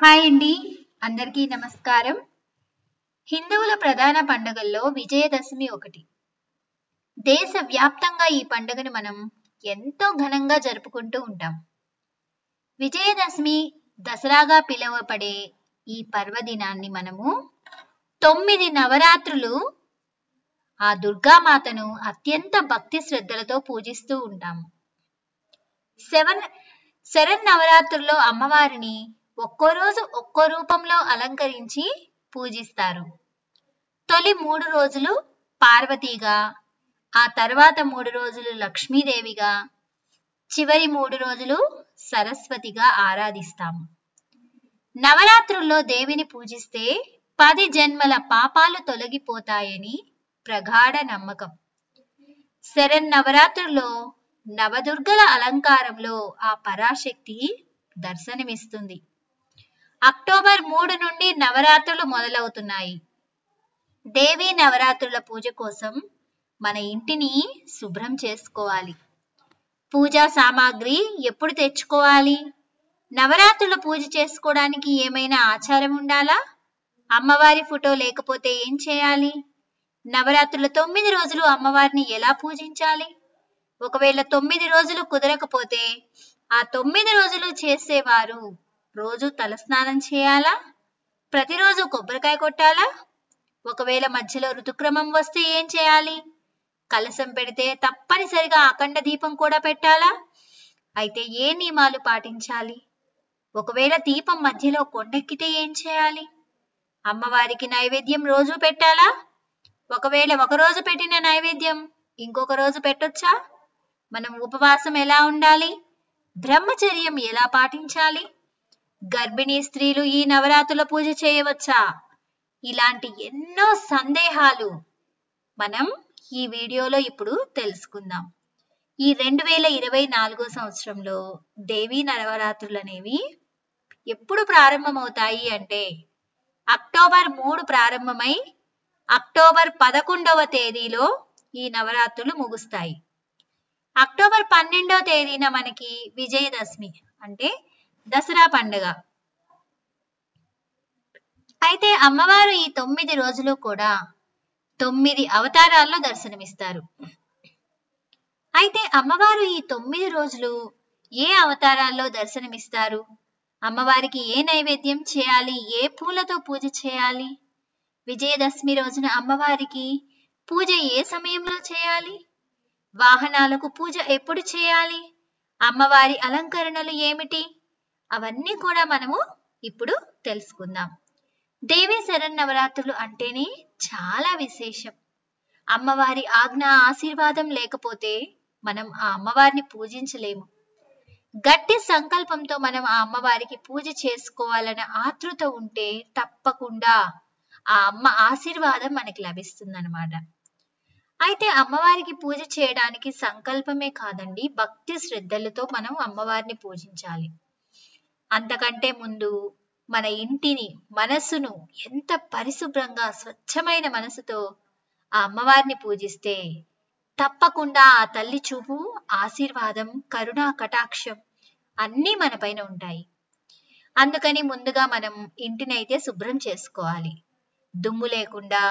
Hi అండి, అందరికీ నమస్కారం. హిందువుల ప్రధాన పండుగల్లో విజయదశమి ఒకటి. దేశవ్యాప్తంగా ఈ పండుగను మనం ఎంతో ఘనంగా జరుపుకుంటూ ఉంటాం. విజయదశమి, దసరాగా పిలువబడే ఈ పర్వదినాన్ని మనము 9 నవరాత్రులు ఆ దుర్గామాతను అత్యంత భక్తి శ్రద్ధలతో పూజిస్తూ ఉంటాము. శరన్నవరాత్రుల్లో అమ్మవారిని ఒక్కో రోజు ఒక్కో రూపంలో అలంకరించి పూజిస్తారు. తొలి 3 రోజులు పార్వతీగా, ఆ తర్వాత 3 రోజులు లక్ష్మీదేవిగా, చివరి 3 రోజులు సరస్వతిగా ఆరాధిస్తాము. నవరాత్రుల్లో దేవిని పూజిస్తే 10 జన్మల పాపాలు తొలగిపోతాయని ప్రగాఢ నమ్మకం. శరన్నవరాత్రుల్లో నవదుర్గల అలంకారంలో ఆ పరాశక్తి దర్శనమిస్తుంది. అక్టోబర్ 3 నుండి నవరాత్రులు మొదలవుతున్నాయి. దేవీ నవరాత్రుల పూజ కోసం మన ఇంటిని శుభ్రం చేసుకోవాలి. పూజా సామాగ్రి ఎప్పుడు తెచ్చుకోవాలి? నవరాత్రుల పూజ చేసుకోవడానికి ఏమైనా ఆచారం ఉండాలా? అమ్మవారి ఫోటో లేకపోతే ఏం చేయాలి? నవరాత్రుల 9 రోజులు అమ్మవారిని ఎలా పూజించాలి? ఒకవేళ 9 రోజులు కుదరకపోతే ఆ 9 రోజులు చేసేవారు రోజు తలస్నానం చేయాలా? ప్రతిరోజు కొబ్బరికాయ కొట్టాలా? ఒకవేళ మధ్యలో ఋతుక్రమం వస్తే ఏం చేయాలి? కలశం పెడితే తప్పనిసరిగా అఖండ దీపం కూడా పెట్టాలా? అయితే ఏ నియమాలు పాటించాలి? ఒకవేళ దీపం మధ్యలో కొండెక్కితే ఏం చేయాలి? అమ్మవారికి నైవేద్యం రోజు పెట్టాలా? ఒకవేళ ఒకరోజు పెట్టిన నైవేద్యం ఇంకొక రోజు పెట్టొచ్చా? మనం ఉపవాసం ఎలా ఉండాలి? బ్రహ్మచర్యం ఎలా పాటించాలి? గర్భిణీ స్త్రీలు ఈ నవరాత్రుల పూజ చేయవచ్చా? ఇలాంటి ఎన్నో సందేహాలు మనం ఈ వీడియోలో ఇప్పుడు తెలుసుకుందాం. ఈ 2024 సంవత్సరంలో దేవీ నవరాత్రులు అనేవి ఎప్పుడు ప్రారంభమవుతాయి అంటే అక్టోబర్ 3 ప్రారంభమై అక్టోబర్ 11వ తేదీలో ఈ నవరాత్రులు ముగుస్తాయి. అక్టోబర్ 12వ తేదీన మనకి విజయదశమి అంటే దసరా పండుగ. అయితే అమ్మవారు ఈ 9 రోజులు కూడా 9 అవతారాల్లో దర్శనమిస్తారు. అయితే అమ్మవారు ఈ 9 రోజులు ఏ అవతారాల్లో దర్శనమిస్తారు? అమ్మవారికి ఏ నైవేద్యం చేయాలి? ఏ పూలతో పూజ చేయాలి? విజయదశమి రోజున అమ్మవారికి పూజ ఏ సమయంలో చేయాలి? వాహనాలకు పూజ ఎప్పుడు చేయాలి? అమ్మవారి అలంకరణలు ఏమిటి? అవన్నీ కూడా మనము ఇప్పుడు తెలుసుకుందాం. దేవీ శరన్నవరాత్రులు అంటేనే చాలా విశేషం. అమ్మవారి ఆజ్ఞ ఆశీర్వాదం లేకపోతే మనం ఆ అమ్మవారిని పూజించలేము. గట్టి సంకల్పంతో మనం ఆ అమ్మవారికి పూజ చేసుకోవాలన్న ఆతృత ఉంటే తప్పకుండా ఆ అమ్మ ఆశీర్వాదం మనకి లభిస్తుందన్నమాట. అయితే అమ్మవారికి పూజ చేయడానికి సంకల్పమే కాదండి, భక్తి శ్రద్ధలతో మనం అమ్మవారిని పూజించాలి. అంతకంటే ముందు మన ఇంటిని, మనస్సును ఎంత పరిశుభ్రంగా స్వచ్ఛమైన మనసుతో ఆ అమ్మవారిని పూజిస్తే తప్పకుండా ఆ తల్లి చూపు, ఆశీర్వాదం, కరుణ, కటాక్షం అన్నీ మన పైన ఉంటాయి. అందుకని ముందుగా మనం ఇంటినైతే శుభ్రం చేసుకోవాలి. దుమ్ము లేకుండా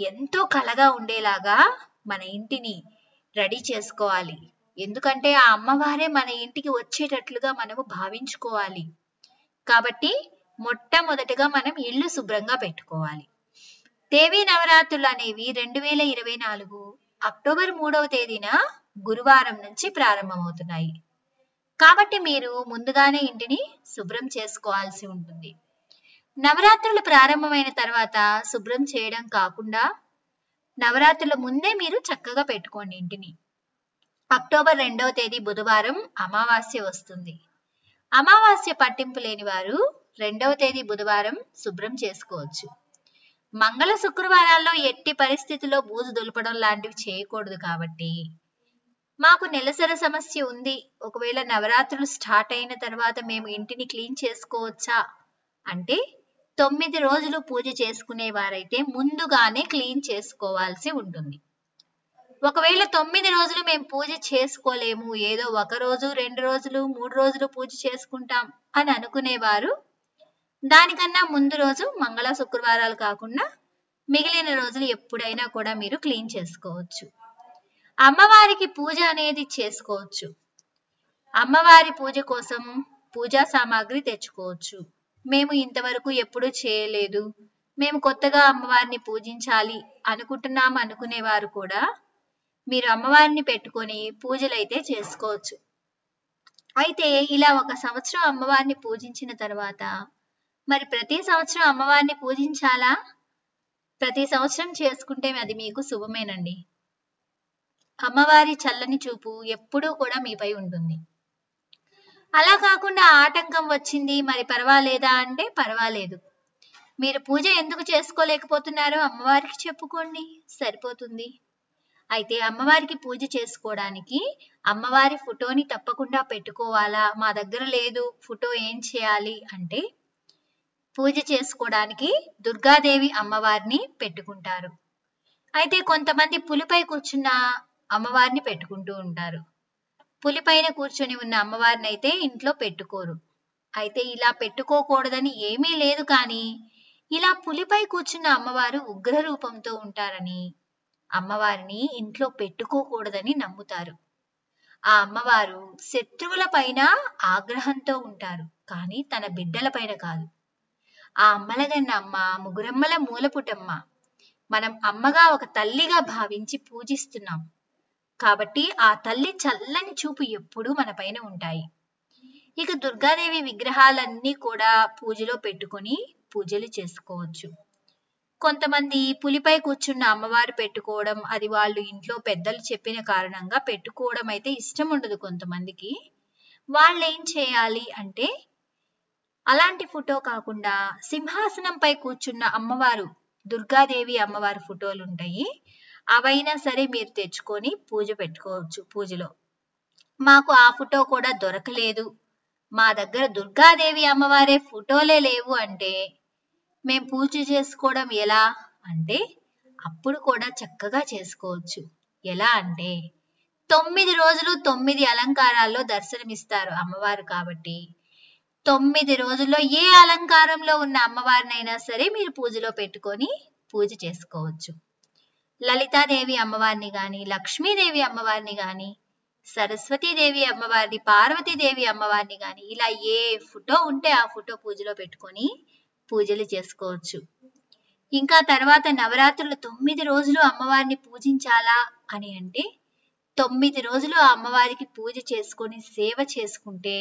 ఎంతో కళగా ఉండేలాగా మన ఇంటిని రెడీ చేసుకోవాలి. ఎందుకంటే ఆ అమ్మవారే మన ఇంటికి వచ్చేటట్లుగా మనము భావించుకోవాలి. కాబట్టి మొట్టమొదటిగా మనం ఇల్లు శుభ్రంగా పెట్టుకోవాలి. దేవీ నవరాత్రులు అనేవి 2024 అక్టోబర్ 3వ తేదీన గురువారం నుంచి ప్రారంభమవుతున్నాయి. కాబట్టి మీరు ముందుగానే ఇంటిని శుభ్రం చేసుకోవాల్సి ఉంటుంది. నవరాత్రులు ప్రారంభమైన తర్వాత శుభ్రం చేయడం కాకుండా నవరాత్రుల ముందే మీరు చక్కగా పెట్టుకోండి ఇంటిని. అక్టోబర్ 2వ తేదీ బుధవారం అమావాస్య వస్తుంది. అమావాస్య పట్టింపు లేని వారు 2వ తేదీ బుధవారం శుభ్రం చేసుకోవచ్చు. మంగళ శుక్రవారాల్లో ఎట్టి పరిస్థితుల్లో బూజు దులపడం లాంటివి చేయకూడదు. కాబట్టి మాకు నెలసరి సమస్య ఉంది, ఒకవేళ నవరాత్రులు స్టార్ట్ అయిన తర్వాత మేము ఇంటిని క్లీన్ చేసుకోవచ్చా అంటే 9 రోజులు పూజ చేసుకునే వారైతే ముందుగానే క్లీన్ చేసుకోవాల్సి ఉంటుంది. ఒకవేళ 9 రోజులు మేము పూజ చేసుకోలేము, ఏదో 1 రోజు 2 రోజులు 3 రోజులు పూజ చేసుకుంటాం అని అనుకునేవారు దానికన్నా ముందు రోజు మంగళ శుక్రవారాలు కాకుండా మిగిలిన రోజులు ఎప్పుడైనా కూడా మీరు క్లీన్ చేసుకోవచ్చు. అమ్మవారికి పూజ అనేది చేసుకోవచ్చు. అమ్మవారి పూజ కోసం పూజా సామాగ్రి తెచ్చుకోవచ్చు. మేము ఇంతవరకు ఎప్పుడూ చేయలేదు, మేము కొత్తగా అమ్మవారిని పూజించాలి అనుకుంటున్నాం అనుకునేవారు కూడా మీరు అమ్మవారిని పెట్టుకొని పూజలైతే చేసుకోవచ్చు. అయితే ఇలా ఒక సంవత్సరం అమ్మవారిని పూజించిన తర్వాత మరి ప్రతి సంవత్సరం అమ్మవారిని పూజించాలా? ప్రతి సంవత్సరం చేసుకుంటే అది మీకు శుభమేనండి. అమ్మవారి చల్లని చూపు ఎప్పుడూ కూడా మీపై ఉంటుంది. అలా కాకుండా ఆటంకం వచ్చింది మరి పర్వాలేదా అంటే పర్వాలేదు. మీరు పూజ ఎందుకు చేసుకోలేకపోతున్నారో అమ్మవారికి చెప్పుకోండి, సరిపోతుంది. అయితే అమ్మవారికి పూజ చేసుకోవడానికి అమ్మవారి ఫోటోని తప్పకుండా పెట్టుకోవాలా? మా దగ్గర లేదు, ఫోటో ఏం చేయాలి అంటే పూజ చేసుకోవడానికి దుర్గాదేవి అమ్మవారిని పెట్టుకుంటారు. అయితే కొంతమంది పులిపై కూర్చున్న అమ్మవారిని పెట్టుకుంటూ ఉంటారు. పులిపైన కూర్చొని ఉన్న అమ్మవారిని అయితే ఇంట్లో పెట్టుకోరు. అయితే ఇలా పెట్టుకోకూడదని ఏమీ లేదు, కానీ ఇలా పులిపై కూర్చున్న అమ్మవారు ఉగ్ర రూపంతో ఉంటారని అమ్మవారిని ఇంట్లో పెట్టుకోకూడదని నమ్ముతారు. ఆ అమ్మవారు శత్రువుల పైన ఆగ్రహంతో ఉంటారు, కానీ తన బిడ్డల పైన కాదు. ఆ అమ్మలగన్న అమ్మ ముగురమ్మల మూలపుటమ్మ. మనం అమ్మగా ఒక తల్లిగా భావించి పూజిస్తున్నాం కాబట్టి ఆ తల్లి చల్లని చూపు ఎప్పుడూ మన పైన ఉంటాయి. ఇక దుర్గాదేవి విగ్రహాలన్నీ కూడా పూజలో పెట్టుకొని పూజలు చేసుకోవచ్చు. కొంతమంది పులిపై కూర్చున్న అమ్మవారు పెట్టుకోవడం, అది వాళ్ళు ఇంట్లో పెద్దలు చెప్పిన కారణంగా పెట్టుకోవడం అయితే ఇష్టం ఉండదు కొంతమందికి. వాళ్ళు ఏం చేయాలి అంటే అలాంటి ఫోటో కాకుండా సింహాసనంపై కూర్చున్న అమ్మవారు, దుర్గాదేవి అమ్మవారి ఫోటోలు ఉంటాయి, అవైనా సరే మీరు తెచ్చుకొని పూజ పెట్టుకోవచ్చు. పూజలో మాకు ఆ ఫోటో కూడా దొరకలేదు, మా దగ్గర దుర్గాదేవి అమ్మవారే ఫోటోలే లేవు అంటే మేము పూజ చేసుకోవడం ఎలా అంటే అప్పుడు కూడా చక్కగా చేసుకోవచ్చు. ఎలా అంటే 9 రోజులు 9 అలంకారాల్లో దర్శనమిస్తారు అమ్మవారు కాబట్టి 9 రోజుల్లో ఏ అలంకారంలో ఉన్న అమ్మవారినైనా సరే మీరు పూజలో పెట్టుకొని పూజ చేసుకోవచ్చు. లలితాదేవి అమ్మవారిని గాని, లక్ష్మీదేవి అమ్మవారిని గాని, సరస్వతీదేవి అమ్మవారిని, పార్వతీదేవి అమ్మవారిని గాని ఇలా ఏ ఫోటో ఉంటే ఆ ఫోటో పూజలో పెట్టుకొని పూజలు చేసుకోవచ్చు. ఇంకా తర్వాత నవరాత్రులు 9 రోజులు అమ్మవారిని పూజించాలా అని అంటే 9 రోజులు ఆ అమ్మవారికి పూజ చేసుకొని సేవ చేసుకుంటే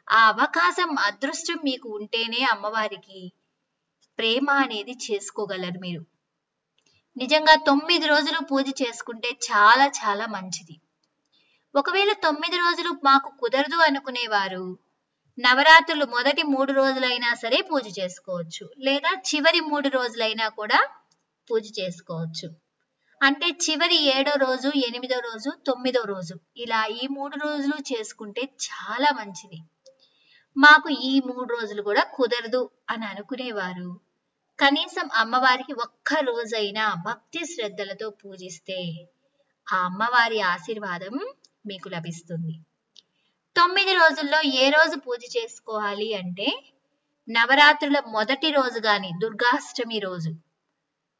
ఆ అవకాశం, అదృష్టం మీకు ఉంటేనే అమ్మవారికి ప్రేమ అనేది చేసుకోగలరు మీరు. నిజంగా 9 రోజులు పూజ చేసుకుంటే చాలా చాలా మంచిది. ఒకవేళ 9 రోజులు మాకు కుదరదు అనుకునేవారు నవరాత్రులు మొదటి 3 రోజులైనా సరే పూజ చేసుకోవచ్చు, లేదా చివరి 3 రోజులైనా కూడా పూజ చేసుకోవచ్చు. అంటే చివరి 7వ రోజు, 8వ రోజు, 9వ రోజు ఇలా ఈ 3 రోజులు చేసుకుంటే చాలా మంచిది. మాకు ఈ 3 రోజులు కూడా కుదరదు అని అనుకునేవారు కనీసం అమ్మవారికి ఒక్క రోజైనా భక్తి శ్రద్ధలతో పూజిస్తే ఆ అమ్మవారి ఆశీర్వాదం మీకు లభిస్తుంది. 9 రోజుల్లో ఏ రోజు పూజ చేసుకోవాలి అంటే నవరాత్రుల మొదటి రోజు గాని, దుర్గాష్టమి రోజు,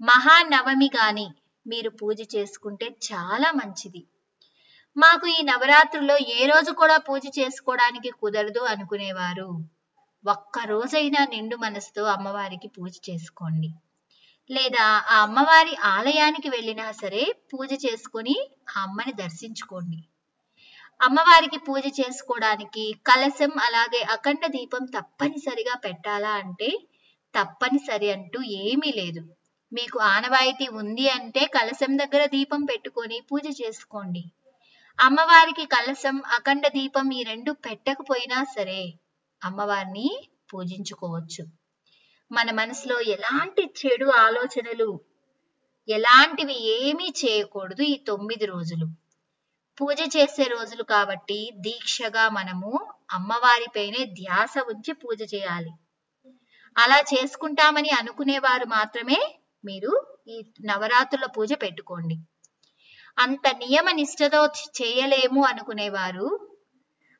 మహానవమి గాని మీరు పూజ చేసుకుంటే చాలా మంచిది. మాకు ఈ నవరాత్రుల్లో ఏ రోజు కూడా పూజ చేసుకోవడానికి కుదరదు అనుకునేవారు ఒక్క రోజైనా నిండు మనసుతో అమ్మవారికి పూజ చేసుకోండి. లేదా ఆ అమ్మవారి ఆలయానికి వెళ్ళినా సరే పూజ చేసుకొని ఆ అమ్మని దర్శించుకోండి. అమ్మవారికి పూజ చేసుకోవడానికి కలశం అలాగే అఖండ దీపం తప్పనిసరిగా పెట్టాలా అంటే తప్పనిసరి అంటూ ఏమీ లేదు. మీకు ఆనవాయితీ ఉంది అంటే కలశం దగ్గర దీపం పెట్టుకొని పూజ చేసుకోండి. అమ్మవారికి కలశం, అఖండ దీపం ఈ రెండు పెట్టకపోయినా సరే అమ్మవారిని పూజించుకోవచ్చు. మన మనసులో ఎలాంటి చెడు ఆలోచనలు ఎలాంటివి ఏమీ చేయకూడదు. ఈ 9 రోజులు పూజ చేసే రోజులు కాబట్టి దీక్షగా మనము అమ్మవారిపైనే ధ్యాస ఉంచి పూజ చేయాలి. అలా చేసుకుంటామని అనుకునేవారు మాత్రమే మీరు ఈ నవరాత్రుల పూజ పెట్టుకోండి. అంత నియమ నిష్ఠతో చేయలేము అనుకునేవారు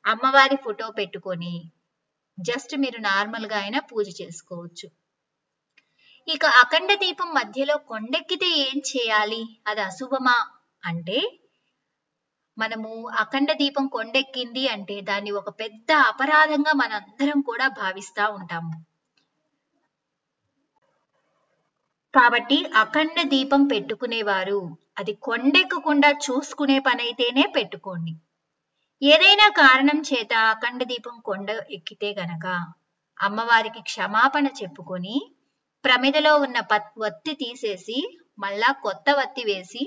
అమ్మవారి ఫోటో పెట్టుకొని జస్ట్ మీరు నార్మల్ గా అయినా పూజ చేసుకోవచ్చు. ఇక అఖండ దీపం మధ్యలో కొండెక్కితే ఏం చేయాలి, అది అశుభమా అంటే, మనము అఖండ దీపం కొండెక్కింది అంటే దాన్ని ఒక పెద్ద అపరాధంగా మనందరం కూడా భావిస్తా ఉంటాము. కాబట్టి అఖండ దీపం పెట్టుకునేవారు అది కొండెక్కకుండా చూసుకునే పని అయితేనే పెట్టుకోండి. ఏదైనా కారణం చేత అఖండ దీపం కొండ ఎక్కితే గనక అమ్మవారికి క్షమాపణ చెప్పుకొని ప్రమిదలో ఉన్న వత్తి తీసేసి మళ్ళా కొత్త వత్తి వేసి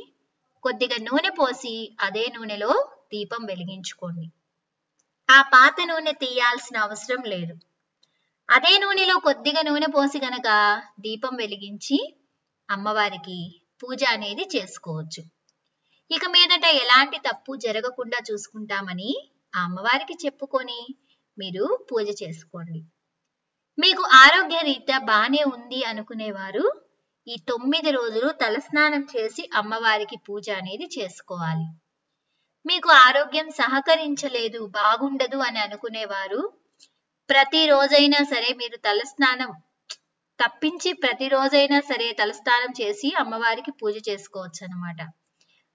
కొద్దిగా నూనె పోసి అదే నూనెలో దీపం వెలిగించుకోండి. ఆ పాత నూనె తీయాల్సిన అవసరం లేదు. అదే నూనెలో కొద్దిగా నూనె పోసి గనక దీపం వెలిగించి అమ్మవారికి పూజ అనేది చేసుకోవచ్చు. ఇక మీదట ఎలాంటి తప్పు జరగకుండా చూసుకుంటామని ఆ అమ్మవారికి చెప్పుకొని మీరు పూజ చేసుకోండి. మీకు ఆరోగ్య రీత్యా బానే ఉంది అనుకునేవారు ఈ 9 రోజులు తలస్నానం చేసి అమ్మవారికి పూజ అనేది చేసుకోవాలి. మీకు ఆరోగ్యం సహకరించలేదు, బాగుండదు అని అనుకునేవారు ప్రతిరోజైనా సరే మీరు తలస్నానం తప్పించి ప్రతిరోజైనా సరే తలస్నానం చేసి అమ్మవారికి పూజ చేసుకోవచ్చు అన్నమాట.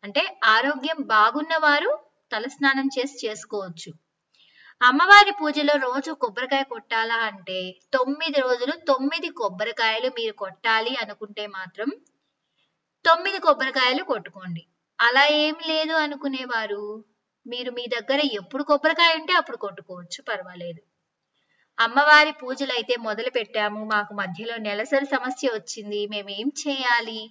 అంటే ఆరోగ్యం బాగున్న వారు తలస్నానం చేసి చేసుకోవచ్చు. అమ్మవారి పూజలో రోజు కొబ్బరికాయ కొట్టాలా అంటే 9 రోజులు 9 కొబ్బరికాయలు మీరు కొట్టాలి అనుకుంటే మాత్రం 9 కొబ్బరికాయలు కొట్టుకోండి. అలా ఏం లేదు అనుకునేవారు మీరు మీ దగ్గర ఎప్పుడు కొబ్బరికాయ ఉంటే అప్పుడు కొట్టుకోవచ్చు, పర్వాలేదు. అమ్మవారి పూజలు అయితే మొదలు పెట్టాము, మాకు మధ్యలో నెలసరి సమస్య వచ్చింది, మేమేం చేయాలి,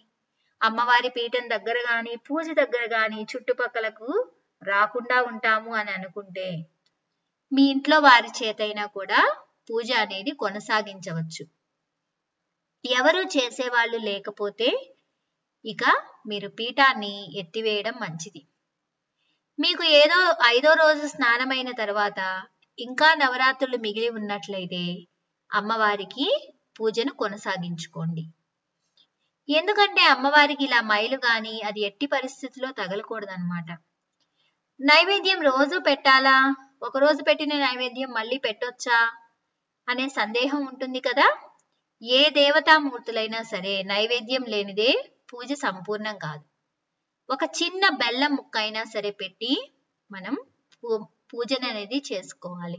అమ్మవారి పీఠం దగ్గర గాని పూజ దగ్గర గాని చుట్టుపక్కలకు రాకుండా ఉంటాము అని అనుకుంటే మీ ఇంట్లో వారి చేతైనా కూడా పూజ అనేది కొనసాగించవచ్చు. ఎవరు చేసేవాళ్ళు లేకపోతే ఇక మీరు పీఠాన్ని ఎత్తివేయడం మంచిది. మీకు ఏదో 5వ రోజు స్నానమైన తర్వాత ఇంకా నవరాత్రులు మిగిలి ఉన్నట్లయితే అమ్మవారికి పూజను కొనసాగించుకోండి. ఎందుకంటే అమ్మవారికి ఇలా మైలు గాని అది ఎట్టి పరిస్థితుల్లో తగలకూడదన్నమాట. నైవేద్యం రోజు పెట్టాలా, ఒకరోజు పెట్టిన నైవేద్యం మళ్ళీ పెట్టొచ్చా అనే సందేహం ఉంటుంది కదా. ఏ దేవతామూర్తులైనా సరే నైవేద్యం లేనిదే పూజ సంపూర్ణం కాదు. ఒక చిన్న బెల్లం ముక్క అయినా సరే పెట్టి మనం పూజను అనేది చేసుకోవాలి.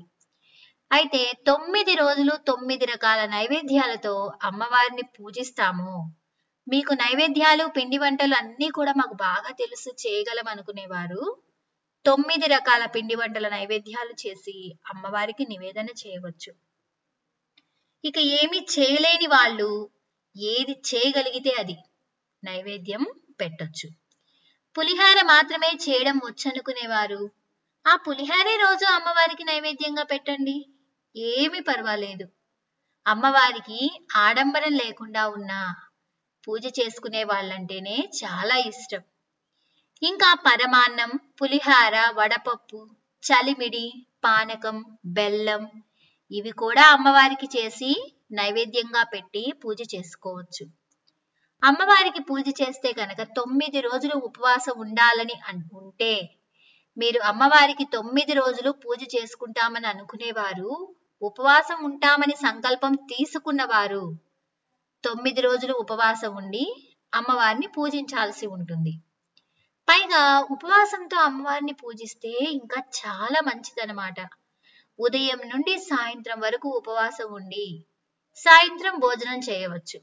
అయితే 9 రోజులు 9 రకాల నైవేద్యాలతో అమ్మవారిని పూజిస్తాము. మీకు నైవేద్యాలు పిండి వంటలు అన్నీ కూడా మాకు బాగా తెలుసు, చేయగలం అనుకునేవారు 9 రకాల పిండి వంటల నైవేద్యాలు చేసి అమ్మవారికి నివేదన చేయవచ్చు. ఇక ఏమి చేయలేని వాళ్ళు ఏది చేయగలిగితే అది నైవేద్యం పెట్టొచ్చు. పులిహార మాత్రమే చేయడం వచ్చనుకునేవారు ఆ పులిహారే రోజు అమ్మవారికి నైవేద్యంగా పెట్టండి, ఏమి పర్వాలేదు. అమ్మవారికి ఆడంబరం లేకుండా ఉన్న పూజ చేసుకునే వాళ్ళంటేనే చాలా ఇష్టం. ఇంకా పరమాన్నం, పులిహార, వడపప్పు, చలిమిడి, పానకం, బెల్లం ఇవి కూడా అమ్మవారికి చేసి నైవేద్యంగా పెట్టి పూజ చేసుకోవచ్చు. అమ్మవారికి పూజ చేస్తే కనుక 9 రోజులు ఉపవాసం ఉండాలని అనుకుంటే మీరు అమ్మవారికి 9 రోజులు పూజ చేసుకుంటామని అనుకునేవారు, ఉపవాసం ఉంటామని సంకల్పం తీసుకున్నవారు 9 రోజులు ఉపవాసం ఉండి అమ్మవారిని పూజించాల్సి ఉంటుంది. పైగా ఉపవాసంతో అమ్మవారిని పూజిస్తే ఇంకా చాలా మంచిదన్నమాట. ఉదయం నుండి సాయంత్రం వరకు ఉపవాసం ఉండి సాయంత్రం భోజనం చేయవచ్చు.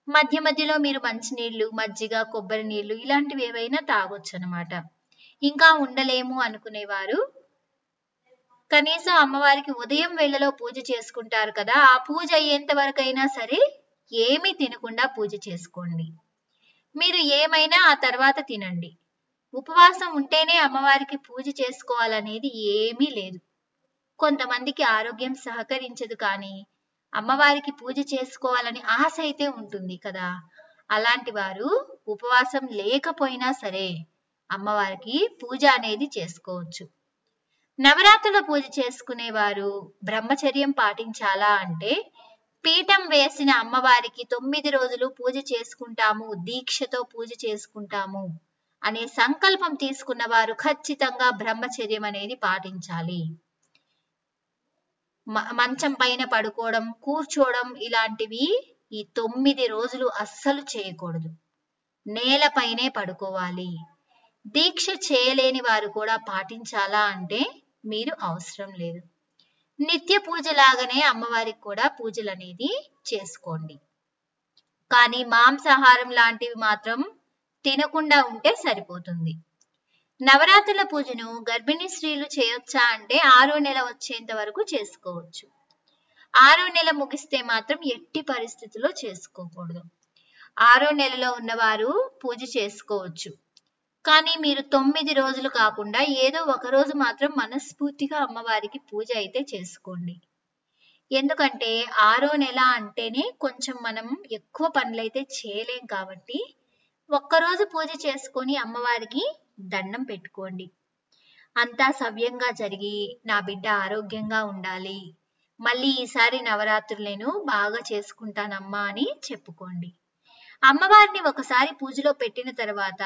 మధ్య మధ్యలో మీరు మంచినీళ్లు, మజ్జిగ, కొబ్బరి నీళ్లు ఇలాంటివి ఏవైనా తాగొచ్చు అన్నమాట. ఇంకా ఉండలేము అనుకునేవారు కనీసం అమ్మవారికి ఉదయం వేళలో పూజ చేసుకుంటారు కదా, ఆ పూజ అయ్యేంత వరకైనా సరే ఏమీ తినకుండా పూజ చేసుకోండి. మీరు ఏమైనా ఆ తర్వాత తినండి. ఉపవాసం ఉంటేనే అమ్మవారికి పూజ చేసుకోవాలనేది ఏమీ లేదు. కొంతమందికి ఆరోగ్యం సహకరించదు కానీ అమ్మవారికి పూజ చేసుకోవాలని ఆశ అయితే ఉంటుంది కదా, అలాంటి వారు ఉపవాసం లేకపోయినా సరే అమ్మవారికి పూజ అనేది చేసుకోవచ్చు. నవరాత్రుల పూజ చేసుకునేవారు బ్రహ్మచర్యం పాటించాలా అంటే పీఠం వేసిన అమ్మవారికి 9 రోజులు పూజ చేసుకుంటాము, దీక్షతో పూజ చేసుకుంటాము అనే సంకల్పం తీసుకున్న వారు ఖచ్చితంగా బ్రహ్మచర్యం అనేది పాటించాలి. మంచం పైన పడుకోవడం, కూర్చోవడం ఇలాంటివి ఈ 9 రోజులు అస్సలు చేయకూడదు. నేలపైనే పడుకోవాలి. దీక్ష చేయలేని వారు కూడా పాటించాలా అంటే మీరు అవసరం లేదు. నిత్య పూజలాగానే అమ్మవారికి కూడా పూజలు అనేది చేసుకోండి. కానీ మాంసాహారం లాంటివి మాత్రం తినకుండా ఉంటే సరిపోతుంది. నవరాత్రుల పూజను గర్భిణీ స్త్రీలు చేయొచ్చా అంటే 6వ నెల వచ్చేంత వరకు చేసుకోవచ్చు. 6వ నెల ముగిస్తే మాత్రం ఎట్టి పరిస్థితుల్లో చేసుకోకూడదు. 6వ నెలలో ఉన్నవారు పూజ చేసుకోవచ్చు. కానీ మీరు 9 రోజులు కాకుండా ఏదో ఒక రోజు మాత్రం మనస్ఫూర్తిగా అమ్మవారికి పూజ అయితే చేసుకోండి. ఎందుకంటే 6వ నెల అంటేనే కొంచెం మనం ఎక్కువ పనులైతే చేయలేం కాబట్టి ఒక్కరోజు పూజ చేసుకొని అమ్మవారికి దండం పెట్టుకోండి. అంతా సవ్యంగా జరిగి నా బిడ్డ ఆరోగ్యంగా ఉండాలి, మళ్ళీ ఈసారి నవరాత్రులు నేను బాగా చేసుకుంటానమ్మా అని చెప్పుకోండి. అమ్మవారిని ఒకసారి పూజలో పెట్టిన తర్వాత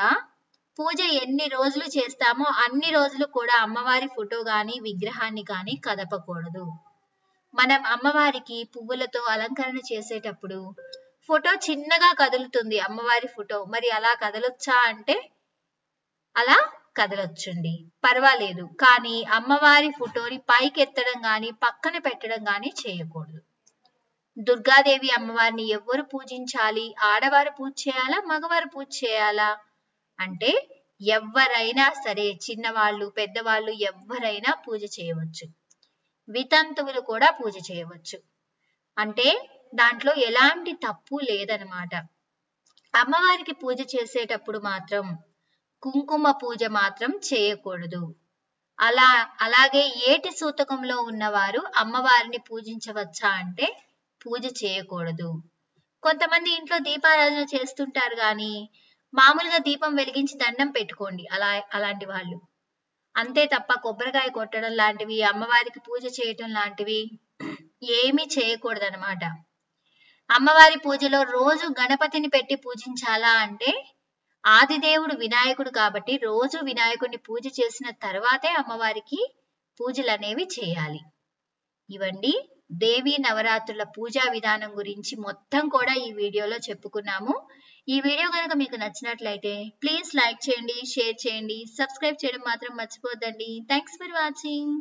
పూజ ఎన్ని రోజులు చేస్తామో అన్ని రోజులు కూడా అమ్మవారి ఫోటో గాని విగ్రహాన్ని కానీ కదపకూడదు. మనం అమ్మవారికి పువ్వులతో అలంకరణ చేసేటప్పుడు ఫోటో చిన్నగా కదులుతుంది అమ్మవారి ఫోటో, మరి అలా కదలొచ్చా అంటే అలా కదలొచ్చండి, పర్వాలేదు. కానీ అమ్మవారి ఫోటోని పైకి ఎత్తడం గాని పక్కన పెట్టడం గాని చేయకూడదు. దుర్గాదేవి అమ్మవారిని ఎవరు పూజించాలి? ఆడవారు పూజ చేయాలా, మగవారు పూజ చేయాలా అంటే ఎవరైనా సరే, చిన్నవాళ్ళు పెద్దవాళ్ళు ఎవరైనా పూజ చేయవచ్చు. వితంతువులు కూడా పూజ చేయవచ్చు. అంటే దాంట్లో ఎలాంటి తప్పు లేదనమాట. అమ్మవారికి పూజ చేసేటప్పుడు మాత్రం కుంకుమ పూజ మాత్రం చేయకూడదు. అలాగే ఏటి సూతకంలో ఉన్నవారు అమ్మవారిని పూజించవచ్చా అంటే పూజ చేయకూడదు. కొంతమంది ఇంట్లో దీపారాధన చేస్తుంటారు కానీ మామూలుగా దీపం వెలిగించి దండం పెట్టుకోండి అలాంటి వాళ్ళు. అంతే తప్ప కొబ్బరికాయ కొట్టడం లాంటివి, అమ్మవారికి పూజ చేయటం లాంటివి ఏమీ చేయకూడదనమాట. అమ్మవారి పూజలో రోజు గణపతిని పెట్టి పూజించాలా అంటే ఆదిదేవుడు వినాయకుడు కాబట్టి రోజు వినాయకుడిని పూజ చేసిన తర్వాతే అమ్మవారికి పూజలు అనేవి చేయాలి. ఇవండి దేవీ నవరాత్రుల పూజా విధానం గురించి మొత్తం కూడా ఈ వీడియోలో చెప్పుకున్నాము. ఈ వీడియో కనుక మీకు నచ్చినట్లయితే ప్లీజ్ లైక్ చేయండి, షేర్ చేయండి, సబ్స్క్రైబ్ చేయడం మాత్రం మర్చిపోద్దండి. Thanks for watching.